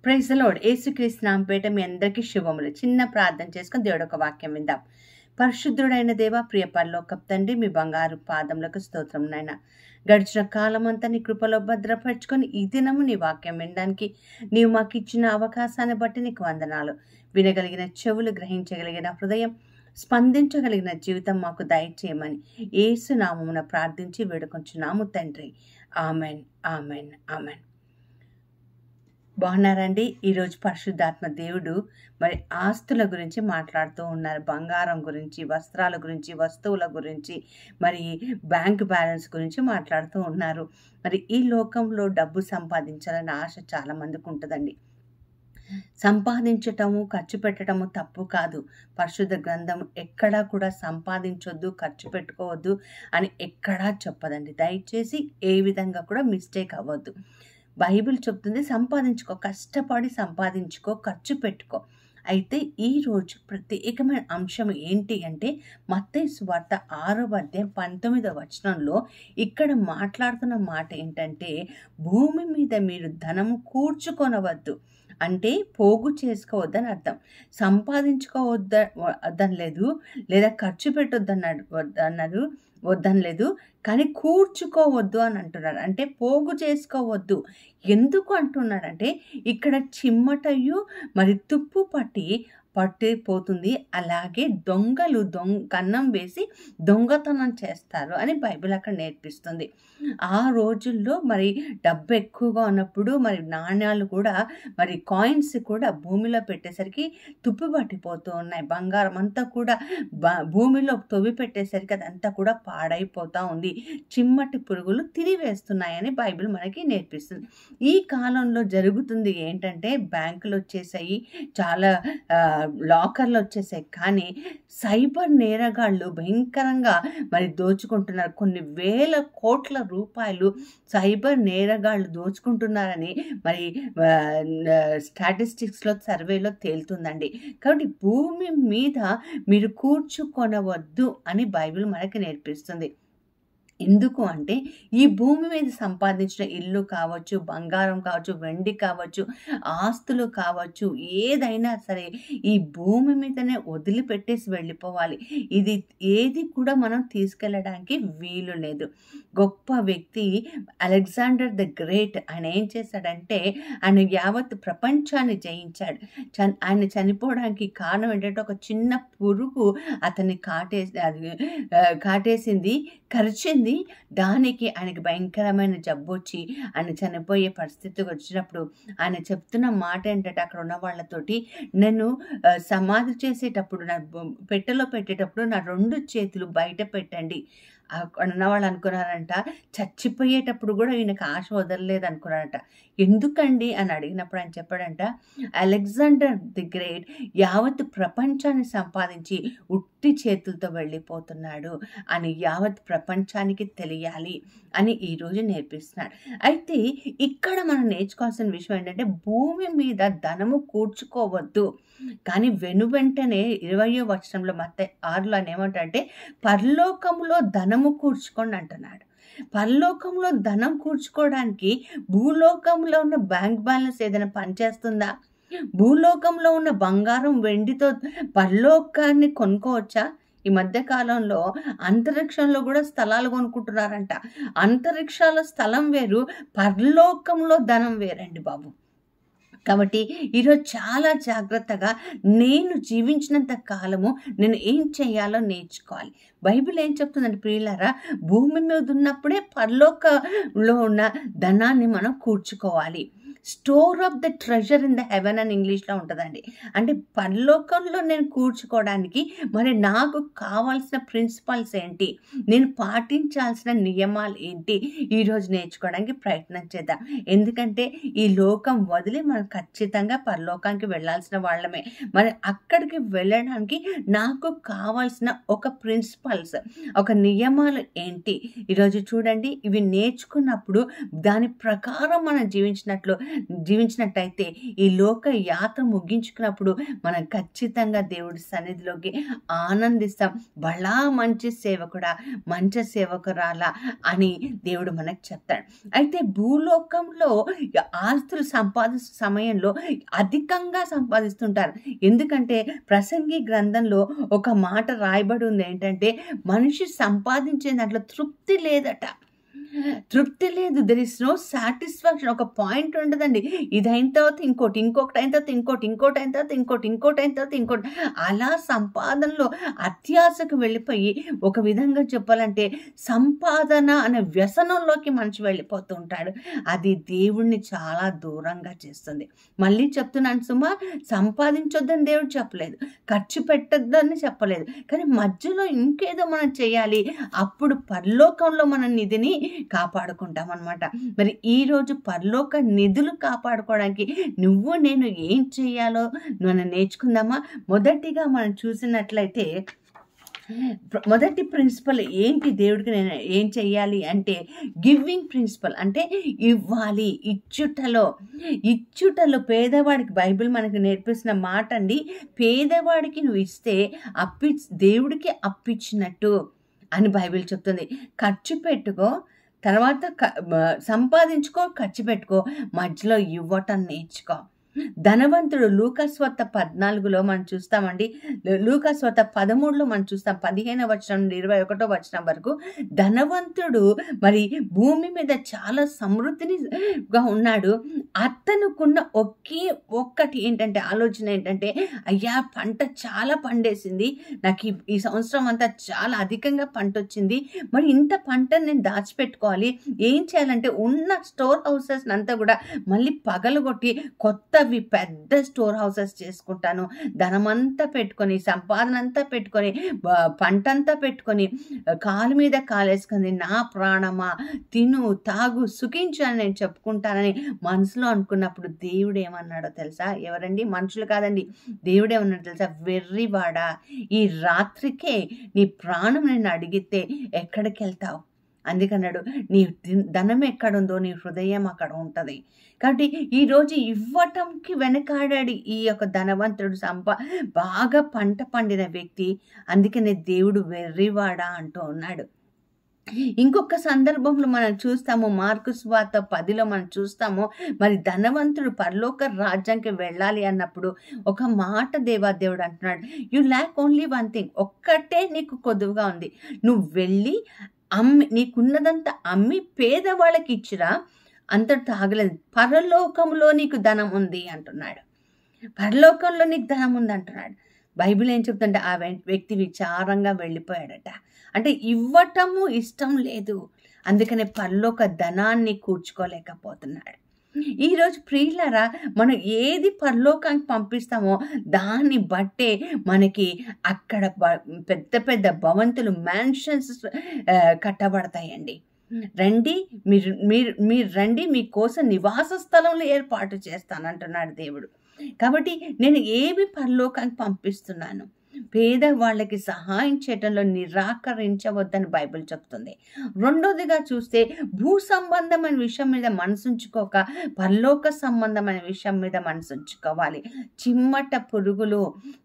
Praise the lord. యేసుక్రీస్తు నామముపేట మీ అందరికీ శుభములు. చిన్న ప్రార్థన చేసుకొని దేవుడు ఒక వాక్యం విందాం. పరిశుద్ధుడైన దేవ, ప్రియ పరలోకపు తండ్రి, మీ బంగారు పాదములకు స్తోత్రం నాయన. గడిచిన కాలం అంతా నీ కృపలో భద్రపరుచుకొని ఈ దినము నీ వాక్యం వినడానికి నీవు మాకు ఇచ్చిన అవకాశాన్ని బట్టి నీకు వందనాలు. వినగలిగిన చెవులు, గ్రహించగలిగిన హృదయం, స్పందించగలిగిన జీవితం మాకు దయచేయమని యేసు నామమున ప్రార్థించి వేడుకొంచున్నాము తండ్రి. Amen, amen, amen. బాగున్నారండి? ఈరోజు పరిశుద్ధాత్మ దేవుడు మరి ఆస్తుల గురించి మాట్లాడుతూ ఉన్నారు. బంగారం గురించి, వస్త్రాల గురించి, వస్తువుల గురించి, మరి బ్యాంక్ బ్యాలెన్స్ గురించి మాట్లాడుతూ ఉన్నారు. మరి ఈ లోకంలో డబ్బు సంపాదించాలనే ఆశ చాలా మందికి ఉంటుందండి. సంపాదించటము, ఖర్చు పెట్టడము తప్పు కాదు. పరిశుద్ధ గ్రంథం ఎక్కడా కూడా సంపాదించొద్దు, ఖర్చు పెట్టుకోవద్దు అని ఎక్కడా చెప్పదండి. దయచేసి ఏ విధంగా కూడా మిస్టేక్ అవ్వద్దు. బైబిల్ చెప్తుంది సంపాదించుకో, కష్టపడి సంపాదించుకో, ఖర్చు పెట్టుకో. అయితే ఈరోజు ప్రత్యేకమైన అంశం ఏంటి అంటే మత్తయి సువార్త 6వ అధ్యాయం 19వ వచనంలో ఇక్కడ మాట్లాడుతున్న మాట ఏంటంటే, భూమి మీద మీరు ధనము కూర్చుకొనవద్దు అంటే పోగు చేసుకోవద్దని అర్థం. సంపాదించుకోవద్దని లేదు, లేదా ఖర్చు పెట్టొద్దన్నారు వద్దని లేదు, కానీ కూర్చుకోవద్దు అని అంటున్నాడు. అంటే పోగు చేసుకోవద్దు. ఎందుకు అంటున్నాడంటే ఇక్కడ చిమ్మటయు మరి తుప్పు పట్టిపోతుంది, అలాగే దొంగలు కన్నం వేసి దొంగతనం చేస్తారు అని బైబిల్ అక్కడ నేర్పిస్తుంది. ఆ రోజుల్లో మరి డబ్బు ఎక్కువగా ఉన్నప్పుడు మరి నాణ్యాలు కూడా, మరి కాయిన్స్ కూడా భూమిలో పెట్టేసరికి తుప్పు పట్టిపోతూ ఉన్నాయి. బంగారం అంతా కూడా భూమిలో తవ్వి పెట్టేసరికి అదంతా కూడా పాడైపోతూ ఉంది. చిమ్మటి పురుగులు తిరివేస్తున్నాయని బైబిల్ మనకి నేర్పిస్తుంది. ఈ కాలంలో జరుగుతుంది ఏంటంటే బ్యాంకులు వచ్చేసాయి, చాలా లాకర్లు వచ్చేసాయి, కానీ సైబర్ నేరగాళ్ళు భయంకరంగా మరి దోచుకుంటున్నారు. కొన్ని వేల కోట్ల రూపాయలు సైబర్ నేరగాళ్ళు దోచుకుంటున్నారని మరి స్టాటిస్టిక్స్లో, సర్వేలో తేలుతుందండి. కాబట్టి భూమి మీద మీరు కూర్చుకొనవద్దు అని బైబిల్ మనకి నేర్పిస్తుంది. ఎందుకు అంటే ఈ భూమి మీద సంపాదించిన ఇల్లు కావచ్చు, బంగారం కావచ్చు, వెండి కావచ్చు, ఆస్తులు కావచ్చు, ఏదైనా సరే ఈ భూమి మీదనే వదిలిపెట్టేసి వెళ్ళిపోవాలి. ఇది ఏది కూడా మనం తీసుకెళ్ళడానికి వీలు లేదు. గొప్ప వ్యక్తి అలెగ్జాండర్ ద గ్రేట్, ఆయన ఏం చేశాడంటే ఆయన యావత్ ప్రపంచాన్ని జయించాడు. ఆయన చనిపోవడానికి కారణం ఏంటంటే ఒక చిన్న పురుగు అతన్ని కాటేసింది, కరిచింది. దానికి ఆయనకి భయంకరమైన జబ్బు వచ్చి ఆయన చనిపోయే పరిస్థితికి వచ్చినప్పుడు ఆయన చెప్తున్న మాట ఏంటంటే అక్కడ ఉన్న వాళ్ళతోటి, నేను సమాధి చేసేటప్పుడు, నా పెట్టెలో పెట్టేటప్పుడు నా 2 చేతులు బయట పెట్టండి. అక్కడ ఉన్న వాళ్ళు అనుకున్నారంట చచ్చిపోయేటప్పుడు కూడా ఈయనకు ఆశ వదలలేదు అనుకున్నారంట. ఎందుకండి అని అడిగినప్పుడు ఆయన చెప్పాడంట, అలెగ్జాండర్ ది గ్రేట్ యావత్ ప్రపంచాన్ని సంపాదించి ఉట్టి చేతులతో వెళ్ళిపోతున్నాడు అని యావత్ ప్రపంచానికి తెలియాలి అని ఈరోజు నేర్పిస్తున్నాడు. అయితే ఇక్కడ మనం నేర్చుకోవాల్సిన విషయం ఏంటంటే భూమి మీద ధనము కూర్చుకోవద్దు, కానీ వెనువెంటనే 20వ వచనంలో మత్తయి 6లో అని ఏమంటాడంటే పరలోకములో ధనము కూర్చుకోండి అంటున్నాడు. పరలోకంలో ధనం కూర్చుకోవడానికి భూలోకంలో ఉన్న బ్యాంక్ బ్యాలెన్స్ ఏదైనా పనిచేస్తుందా? భూలోకంలో ఉన్న బంగారం, వెండితో పరలోకాన్ని కొనుక్కోవచ్చా? ఈ మధ్య కాలంలో అంతరిక్షంలో కూడా స్థలాలు కొనుక్కుంటున్నారంట. అంతరిక్షాల స్థలం వేరు, పరలోకంలో ధనం వేరండి బాబు. కాబట్టి ఈరోజు చాలా జాగ్రత్తగా నేను జీవించినంత కాలము నేను ఏం చేయాలో నేర్చుకోవాలి. బైబిల్ ఏం చెప్తుందంటే ప్రియులారా, భూమి మీద ఉన్నప్పుడే పరలోకంలో ఉన్న ధనాన్ని మనం కూర్చుకోవాలి. Store of the treasure in the heaven అని ఇంగ్లీష్లో ఉంటుందండి. అంటే పరలోకంలో నేను కూర్చుకోవడానికి మరి నాకు కావాల్సిన ప్రిన్సిపల్స్ ఏంటి, నేను పాటించాల్సిన నియమాలు ఏంటి, ఈరోజు నేర్చుకోవడానికి ప్రయత్నం చేద్దాం. ఎందుకంటే ఈ లోకం వదిలి మనం ఖచ్చితంగా పరలోకానికి వెళ్ళాల్సిన వాళ్ళమే. మరి అక్కడికి వెళ్ళడానికి నాకు కావాల్సిన ఒక ప్రిన్సిపల్స్, ఒక నియమాలు ఏంటి? ఈరోజు చూడండి, ఇవి నేర్చుకున్నప్పుడు దాని ప్రకారం మనం జీవించినట్లు జీవించినట్టయితే ఈ లోక యాత్ర ముగించుకున్నప్పుడు మనం ఖచ్చితంగా దేవుడి సన్నిధిలోకి ఆనందిస్తాం. బలా మంచి సేవకుడా, మంచి సేవకురాలా అని దేవుడు మనకు చెప్తాడు. అయితే భూలోకంలో ఆస్తులు సంపాదించే సమయంలో అధికంగా సంపాదిస్తుంటారు. ఎందుకంటే ప్రసంగి గ్రంథంలో ఒక మాట రాయబడి ఉంది ఏంటంటే, మనిషి సంపాదించే దాంట్లో తృప్తి లేదట. తృప్తి లేదు. There is no satisfaction. ఒక పాయింట్ ఉండదండి. ఇది అయిన తర్వాత ఇంకోటి, ఇంకొకటి అయిన తర్వాత ఇంకోటి, ఇంకోటి అయిన తర్వాత ఇంకోటి, ఇంకోటి అయిన తర్వాత ఇంకోటి, అలా సంపాదనలో అత్యాశకు వెళ్ళిపోయి ఒక విధంగా చెప్పాలంటే సంపాదన అనే వ్యసనంలోకి మనిషి వెళ్ళిపోతూ ఉంటాడు. అది దేవుణ్ణి చాలా దూరంగా చేస్తుంది. మళ్ళీ చెప్తున్నాను సుమా, సంపాదించొద్దని దేవుడు చెప్పలేదు, ఖర్చు పెట్టొద్దని చెప్పలేదు, కానీ మధ్యలో ఇంకేదో మనం చేయాలి. అప్పుడు పరలోకంలో మన నిధిని కాపాడుకుంటాం అన్నమాట. మరి ఈరోజు పరలోక నిధులు కాపాడుకోవడానికి నువ్వు నేను ఏం చేయాలో మనం నేర్చుకుందామా? మొదటిగా మనం చూసినట్లయితే మొదటి ప్రిన్సిపల్ ఏంటి? దేవుడికి నేను ఏం చెయ్యాలి అంటే గివింగ్ ప్రిన్సిపల్, అంటే ఇవ్వాలి. ఇచ్చుటలో పేదవాడికి బైబిల్ మనకు నేర్పిస్తున్న మాట అండి. పేదవాడికి నువ్వు ఇస్తే దేవుడికి అప్పిచ్చినట్టు అని బైబిల్ చెప్తుంది. ఖర్చు పెట్టుకో, తర్వాత సంపాదించుకో, ఖర్చు పెట్టుకో, మధ్యలో ఇవ్వటం నేర్చుకో. ధనవంతుడు లూకాస్వార్త 14లో మనం చూస్తామండి. లూకాస్వార్త 13లో మనం చూస్తాం, 15వ వచనం నుండి 21వ వచనం వరకు. ధనవంతుడు మరి భూమి మీద చాలా సమృద్ధిగా ఉన్నాడు. అతనుకున్న ఒక్కటి ఏంటంటే ఆలోచన ఏంటంటే, అయ్యా పంట చాలా పండేసింది, నాకు ఈ సంవత్సరం అంతా చాలా అధికంగా పంట వచ్చింది, మరి ఇంత పంటను నేను దాచిపెట్టుకోవాలి. ఏం చేయాలంటే ఉన్న స్టోర్ హౌసెస్ అంతా కూడా మళ్ళీ పగలగొట్టి కొత్తవి పెద్ద స్టోర్ హౌసెస్ చేసుకుంటాను. ధనమంతా పెట్టుకొని, సంపాదన అంతా పెట్టుకొని, పంటంతా పెట్టుకొని, కాలు మీద కాలేసుకొని, నా ప్రాణమా తిను తాగు సుఖించు అని నేను చెప్పుకుంటానని మనసులో అనుకున్నప్పుడు దేవుడు ఏమన్నాడో తెలుసా? ఎవరండి? మనుషులు కాదండి. దేవుడు ఏమన్నాడో తెలుసా? వెర్రివాడా, ఈ రాత్రికే నీ ప్రాణం నేను అడిగితే ఎక్కడికి వెళ్తావు? అందుకన్నాడు, నీ ధనం ఎక్కడుందో నీ హృదయం అక్కడ ఉంటుంది. కాబట్టి ఈరోజు ఇవ్వటంకి వెనకాడాడు ఈ యొక్క ధనవంతుడు, బాగా పంట పండిన వ్యక్తి. అందుకనే దేవుడు వెర్రివాడా అంటూ ఉన్నాడు. ఇంకొక సందర్భంలో మనం చూస్తాము, మార్కు సువార్త 10లో మనం చూస్తాము. మరి ధనవంతుడు పరలోక రాజ్యానికి వెళ్ళాలి అన్నప్పుడు ఒక మాట దేవుడు అంటున్నాడు, you lakh only one thing. ఒక్కటే నీకు కొద్దుగా ఉంది, నువ్వు వెళ్ళి నీకున్నదంతా అమ్మి పేదవాళ్ళకి ఇచ్చిరా, అంతటితో ఆగలేదు, పరలోకంలో నీకు ధనం ఉంది అంటున్నాడు. పరలోకంలో నీకు ధనం ఉంది అంటున్నాడు. బైబిల్ ఏం చెప్తుంటే ఆ వ్యక్తి విచారంగా వెళ్ళిపోయాడట. అంటే ఇవ్వటము ఇష్టం లేదు, అందుకనే పరలోక ధనాన్ని కూర్చుకోలేకపోతున్నాడు. ఈరోజు ప్రియులారా, మనం ఏది పరలోకానికి పంపిస్తామో దాన్ని బట్టే మనకి అక్కడ పెద్ద పెద్ద భవంతులు, మ్యాన్షన్స్ కట్టబడతాయండి. రండి, మీరు రండి, మీకోసం నివాస స్థలంలో ఏర్పాటు చేస్తానంటున్నాడు దేవుడు. కాబట్టి నేను ఏవి పరలోకానికి పంపిస్తున్నాను? పేదవాళ్ళకి సహాయం చేయడంలో నిరాకరించవద్దని బైబిల్ చెప్తుంది. రెండోదిగా చూస్తే భూ సంబంధమైన విషయం మీద మనసుంచుకోక పరలోక సంబంధమైన విషయం మీద మనసుంచుకోవాలి. చిమ్మట పురుగులు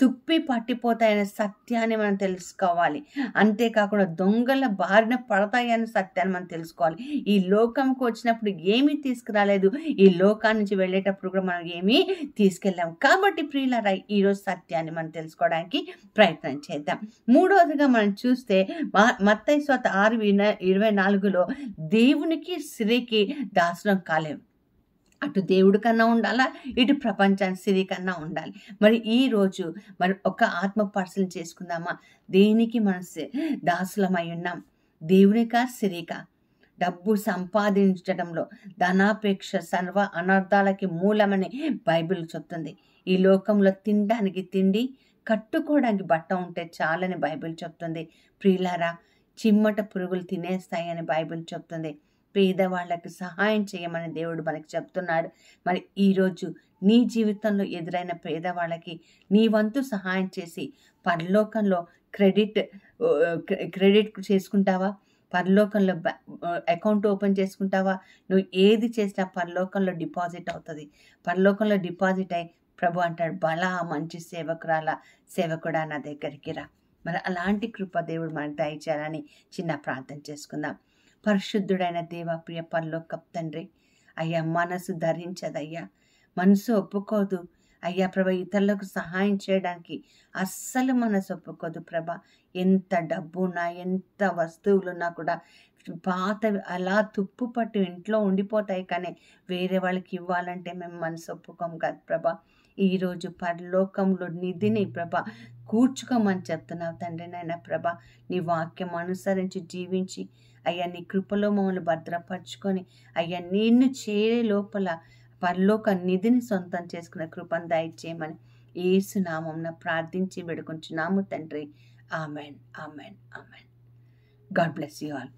తుప్పి పట్టిపోతాయనే సత్యాన్ని మనం తెలుసుకోవాలి. అంతేకాకుండా దొంగల బారిన పడతాయనే సత్యాన్ని మనం తెలుసుకోవాలి. ఈ లోకంకి వచ్చినప్పుడు ఏమీ తీసుకురాలేదు, ఈ లోకాన్ని నుంచి వెళ్ళేటప్పుడు కూడా మనం ఏమీ తీసుకెళ్ళాము. కాబట్టి ప్రియులారా, ఈరోజు సత్యాన్ని మనం తెలుసుకోవడానికి ప్రయత్నం చేద్దాం. మూడవదిగా మనం చూస్తే మత్తయి సువార్త 6:24లో దేవునికి స్త్రీకి దాసులం కాలేము. అటు దేవుడి కన్నా ఉండాలా, ఇటు ప్రపంచానికి స్త్రీ కన్నా ఉండాలి. మరి ఈరోజు మరి ఒక ఆత్మ పరిశీలన చేసుకుందామా? దేనికి మనం దాసులమై ఉన్నాం? దేవునికా, స్త్రీకా? డబ్బు సంపాదించడంలో ధనాపేక్ష సర్వ అనర్థాలకి మూలమని బైబిల్ చెప్తుంది. ఈ లోకంలో తినడానికి తిండి, కట్టుకోవడానికి బట్ట ఉంటే చాలని బైబిల్ చెప్తుంది. ప్రియులారా, చిమ్మట పురుగులు తినేస్తాయని బైబిల్ చెప్తుంది. పేదవాళ్ళకి సహాయం చేయమని దేవుడు మనకి చెప్తున్నాడు. మరి ఈరోజు నీ జీవితంలో ఎదురైన పేదవాళ్ళకి నీ వంతు సహాయం చేసి పరలోకంలో క్రెడిట్ చేసుకుంటావా? పరలోకంలో అకౌంట్ ఓపెన్ చేసుకుంటావా? నువ్వు ఏది చేసినా పరలోకంలో డిపాజిట్ అవుతుంది. పరలోకంలో డిపాజిట్ అయ్యి ప్రభు అంటాడు, బలా మంచి సేవకురాలా, సేవకుడా నా దగ్గరికి రా. మరి అలాంటి కృప దేవుడు మనకు దయచేయాలని చిన్న ప్రార్థన చేసుకుందాం. పరిశుద్ధుడైన దేవ, ప్రియ పరలోకపు తండ్రి, అయ్యా మనసు ధరించదయ్యా, మనసు ఒప్పుకోదు అయ్యా ప్రభ, ఇతరులకు సహాయం చేయడానికి అస్సలు మనసు ఒప్పుకోదు ప్రభ. ఎంత డబ్బున్నా, ఎంత వస్తువులున్నా కూడా పాతవి అలా తుప్పు పట్టు ఇంట్లో ఉండిపోతాయి, కానీ వేరే వాళ్ళకి ఇవ్వాలంటే మేము మనసు ఒప్పుకోం కదా ప్రభ. ఈరోజు పరలోకంలో నిధిని ప్రభ కూర్చుకోమని చెప్తున్నావు తండ్రి నాయన ప్రభ. నీ వాక్యం అనుసరించి జీవించి అయ్యా నీ కృపలో మమ్మల్ని భద్రపరుచుకొని అయ్యా నిన్ను చేరే లోపల పరలోక నిధిని సొంతం చేసుకున్న కృపను దయచేయమని యేసు నామమున ప్రార్థించి వేడుకొంచున్నాము తండ్రి. Amen, amen, amen. God bless you all.